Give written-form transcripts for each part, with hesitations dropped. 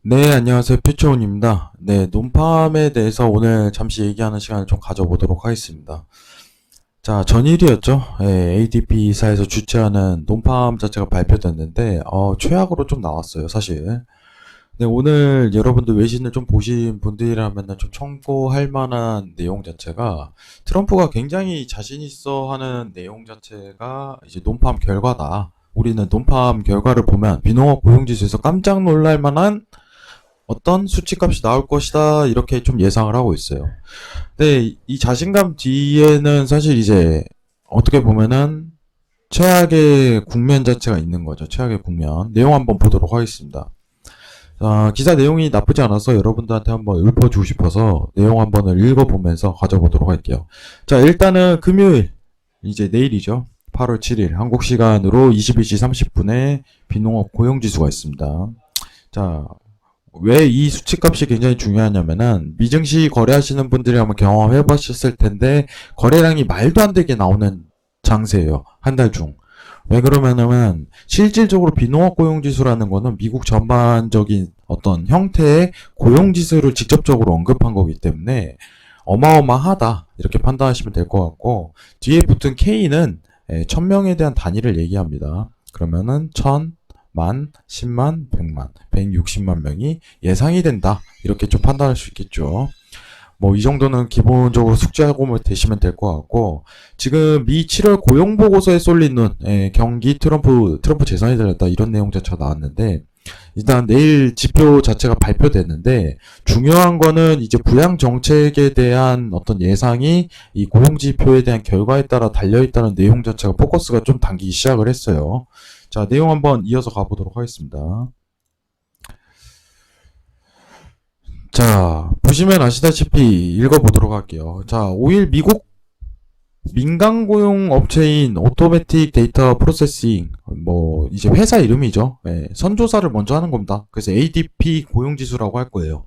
네, 안녕하세요. 퓨처온입니다. 네, 논팜에 대해서 오늘 잠시 얘기하는 시간을 좀 가져보도록 하겠습니다. 자, 전일이었죠. ADP사에서 주최하는 논팜 자체가 발표됐는데, 최악으로 좀 나왔어요, 사실. 네, 오늘 여러분들 외신을 좀 보신 분들이라면 좀 참고할 만한 내용 자체가 트럼프가 굉장히 자신 있어 하는 내용 자체가 이제 논팜 결과다. 우리는 논팜 결과를 보면 비농업 고용지수에서 깜짝 놀랄 만한 어떤 수치값이 나올 것이다 이렇게 좀 예상을 하고 있어요. 근데 이 자신감 뒤에는 사실 이제 어떻게 보면은 최악의 국면 자체가 있는 거죠. 최악의 국면. 내용 한번 보도록 하겠습니다. 기사 내용이 나쁘지 않아서 여러분들한테 한번 읊어주고 싶어서 내용 한번 읽어보면서 가져보도록 할게요. 자, 일단은 금요일, 이제 내일이죠. 8월 7일 한국 시간으로 21시 30분에 비농업 고용지수가 있습니다. 자, 왜 이 수치값이 굉장히 중요하냐면은 미증시 거래하시는 분들이 한번 경험해 보셨을 텐데 거래량이 말도 안 되게 나오는 장세예요. 한 달 중. 왜 그러냐면 실질적으로 비농업 고용지수라는 거는 미국 전반적인 어떤 형태의 고용지수를 직접적으로 언급한 거기 때문에 어마어마하다 이렇게 판단하시면 될 것 같고 뒤에 붙은 K는 1000명에 대한 단위를 얘기합니다. 그러면은 1000, 만, 10만, 100만, 160만 명이 예상이 된다. 이렇게 좀 판단할 수 있겠죠. 뭐 이 정도는 기본적으로 숙지하고 되시면 될 것 같고 지금 미 7월 고용보고서에 쏠린 눈 경기 트럼프 재선이 달렸다 이런 내용 자체가 나왔는데 일단 내일 지표 자체가 발표됐는데 중요한 거는 이제 부양 정책에 대한 어떤 예상이 이 고용 지표에 대한 결과에 따라 달려 있다는 내용 자체가 포커스가 좀 당기기 시작을 했어요. 자, 내용 한번 이어서 가보도록 하겠습니다. 자, 보시면 아시다시피 읽어보도록 할게요. 자, 5일 미국 민간 고용 업체인 오토매틱 데이터 프로세싱, 뭐, 이제 회사 이름이죠. 선조사를 먼저 하는 겁니다. 그래서 ADP 고용지수라고 할 거예요.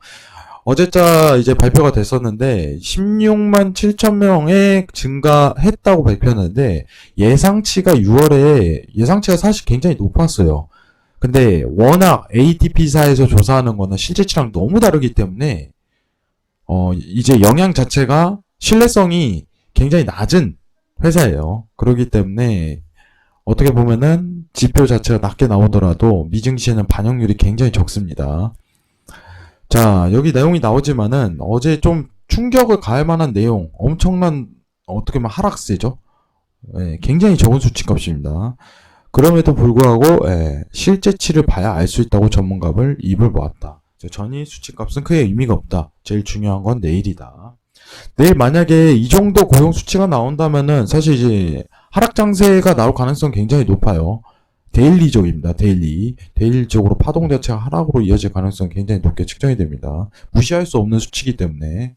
어제자 이제 발표가 됐었는데 16만 7천 명에 증가했다고 발표했는데 예상치가 6월에 예상치가 사실 굉장히 높았어요. 근데 워낙 ADP사에서 조사하는 거는 실제치랑 너무 다르기 때문에 이제 영향 자체가 신뢰성이 굉장히 낮은 회사예요. 그렇기 때문에 어떻게 보면은 지표 자체가 낮게 나오더라도 미증시에는 반영률이 굉장히 적습니다. 자, 여기 내용이 나오지만은 어제 좀 충격을 가할 만한 내용, 엄청난 어떻게 보면 하락세죠. 굉장히 적은 수치값입니다. 그럼에도 불구하고 실제치를 봐야 알 수 있다고 전문가를 입을 모았다. 전일 수치값은 크게 의미가 없다. 제일 중요한 건 내일이다. 내일 만약에 이 정도 고용 수치가 나온다면은 사실 이제 하락 장세가 나올 가능성 굉장히 높아요. 데일리적입니다. 데일리적으로 파동 자체가 하락으로 이어질 가능성이 굉장히 높게 측정이 됩니다. 무시할 수 없는 수치이기 때문에.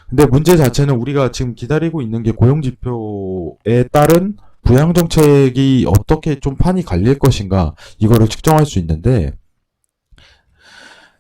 근데 문제 자체는 우리가 지금 기다리고 있는 게 고용지표에 따른 부양정책이 어떻게 좀 판이 갈릴 것인가 이거를 측정할 수 있는데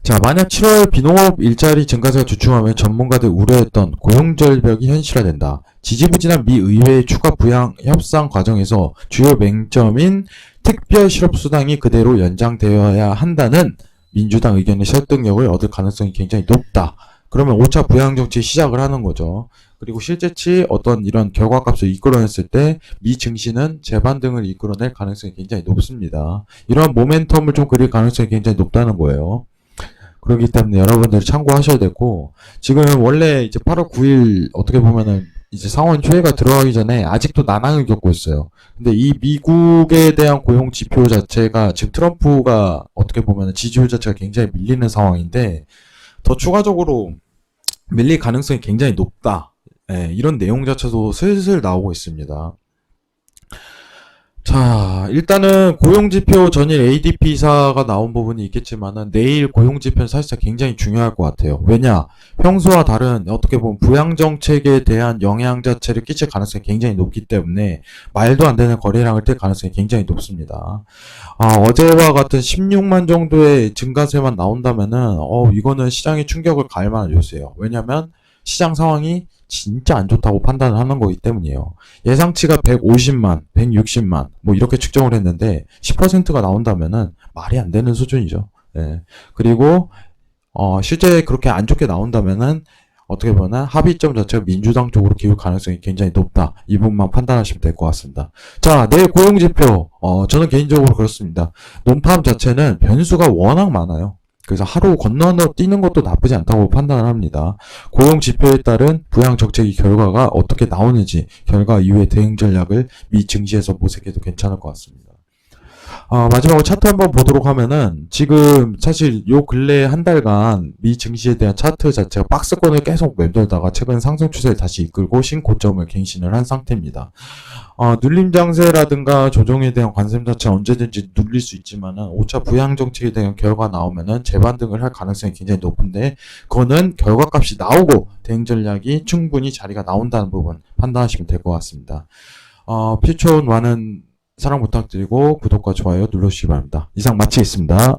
자, 만약 7월 비농업 일자리 증가세가 주춤하면 전문가들 우려했던 고용절벽이 현실화된다. 지지부진한 미 의회의 추가 부양 협상 과정에서 주요 맹점인 특별 실업수당이 그대로 연장되어야 한다는 민주당 의견의 설득력을 얻을 가능성이 굉장히 높다. 그러면 5차 부양 정치 시작을 하는 거죠. 그리고 실제치 어떤 이런 결과값을 이끌어냈을 때 미 증시는 재반등을 이끌어낼 가능성이 굉장히 높습니다. 이러한 모멘텀을 좀 그릴 가능성이 굉장히 높다는 거예요. 그렇기 때문에 여러분들 참고하셔야 되고 지금 원래 이제 8월 9일 어떻게 보면은 이제 상원 회의가 들어가기 전에 아직도 난항을 겪고 있어요. 근데 이 미국에 대한 고용 지표 자체가 지금 트럼프가 어떻게 보면은 지지율 자체가 굉장히 밀리는 상황인데 더 추가적으로 밀릴 가능성이 굉장히 높다. 이런 내용 자체도 슬슬 나오고 있습니다. 자, 일단은 고용지표 전일 ADP사가 나온 부분이 있겠지만은 내일 고용지표는 사실상 굉장히 중요할 것 같아요. 왜냐? 평소와 다른 어떻게 보면 부양정책에 대한 영향 자체를 끼칠 가능성이 굉장히 높기 때문에 말도 안 되는 거래량을 띨 가능성이 굉장히 높습니다. 어제와 같은 16만 정도의 증가세만 나온다면은 이거는 시장에 충격을 가할 만한 요소예요. 왜냐면 시장 상황이 진짜 안 좋다고 판단을 하는 거기 때문이에요. 예상치가 150만, 160만 뭐 이렇게 측정을 했는데 10%가 나온다면은 말이 안 되는 수준이죠. 그리고 실제 그렇게 안 좋게 나온다면은 어떻게 보면 합의점 자체가 민주당 쪽으로 기울 가능성이 굉장히 높다. 이 부분만 판단하시면 될 것 같습니다. 자, 내일 고용지표. 저는 개인적으로 그렇습니다. 논팜 자체는 변수가 워낙 많아요. 그래서 하루 건너 뛰는 것도 나쁘지 않다고 판단을 합니다. 고용지표에 따른 부양정책의 결과가 어떻게 나오는지 결과 이후의 대응 전략을 미 증시에서 모색해도 괜찮을 것 같습니다. 마지막으로 차트 한번 보도록 하면은 지금 사실 요 근래 한 달간 미 증시에 대한 차트 자체가 박스권을 계속 맴돌다가 최근 상승 추세를 다시 이끌고 신고점을 갱신을 한 상태입니다. 눌림 장세라든가 조정에 대한 관심 자체는 언제든지 눌릴 수 있지만은 5차 부양 정책에 대한 결과 나오면은 재반등을 할 가능성이 굉장히 높은데 그거는 결과값이 나오고 대응 전략이 충분히 자리가 나온다는 부분 판단하시면 될 것 같습니다. 피촌 많은 사랑 부탁드리고 구독과 좋아요 눌러주시기 바랍니다. 이상 마치겠습니다.